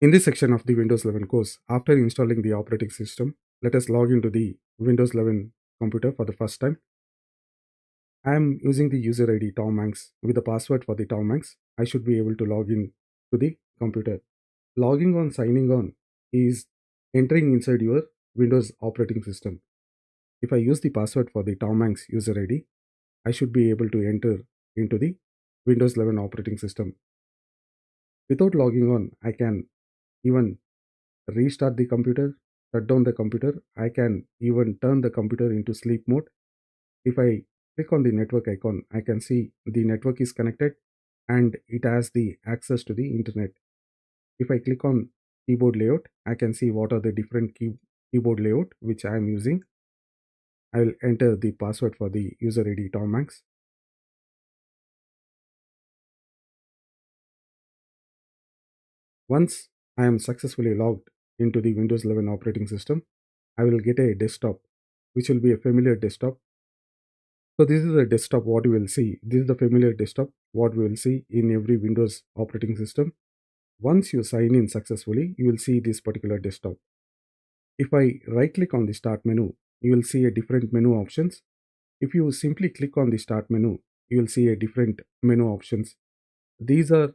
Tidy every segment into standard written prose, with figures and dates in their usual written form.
In this section of the Windows 11 course, after installing the operating system, let us log into the Windows 11 computer for the first time. I am using the user ID Tom Hanks with the password for the Tom Hanks. I should be able to log in to the computer. Logging on, signing on is entering inside your Windows operating system. If I use the password for the Tom Hanks user ID, I should be able to enter into the Windows 11 operating system. Without logging on, I can even restart the computer, shut down the computer. I can even turn the computer into sleep mode. If I click on the network icon, I can see the network is connected and it has the access to the internet. If I click on keyboard layout, I can see what are the different keyboard layout which I am using. I will enter the password for the user ID Tom Hanks. Once I am successfully logged into the Windows 11 operating system, I will get a desktop which will be a familiar desktop. So this is a desktop what you will see. This is the familiar desktop what we will see in every Windows operating system. Once you sign in successfully, you will see this particular desktop. If I right click on the start menu, you will see a different menu options. If you simply click on the start menu, you will see a different menu options. These are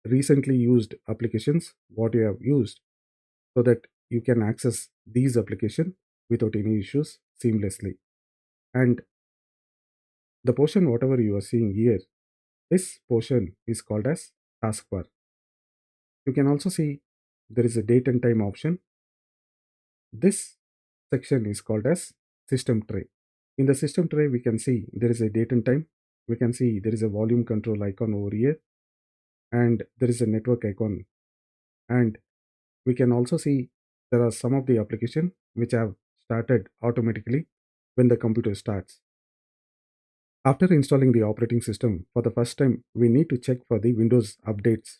recently used applications what you have used so that you can access these applications without any issues seamlessly. And the portion whatever you are seeing here, this portion is called as taskbar. You can also see there is a date and time option. This section is called as system tray. In the system tray, we can see there is a date and time. We can see there is a volume control icon over here and there is a network icon. And we can also see there are some of the application which have started automatically when the computer starts. After installing the operating system for the first time, we need to check for the Windows updates.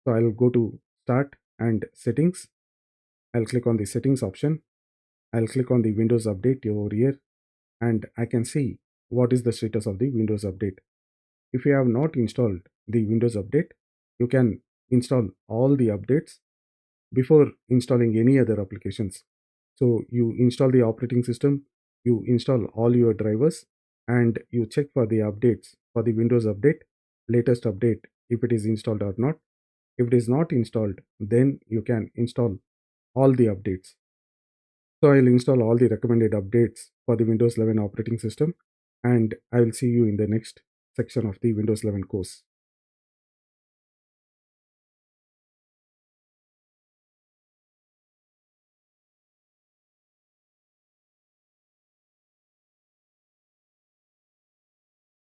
So I'll go to Start and Settings. I'll click on the Settings option. I'll click on the Windows Update over here and I can see what is the status of the Windows Update. If you have not installed the Windows Update, you can install all the updates before installing any other applications. So you install the operating system, you install all your drivers and you check for the updates for the Windows Update, latest update if it is installed or not. If it is not installed, then you can install all the updates. So I'll install all the recommended updates for the Windows 11 operating system and I will see you in the next section of the Windows 11 course.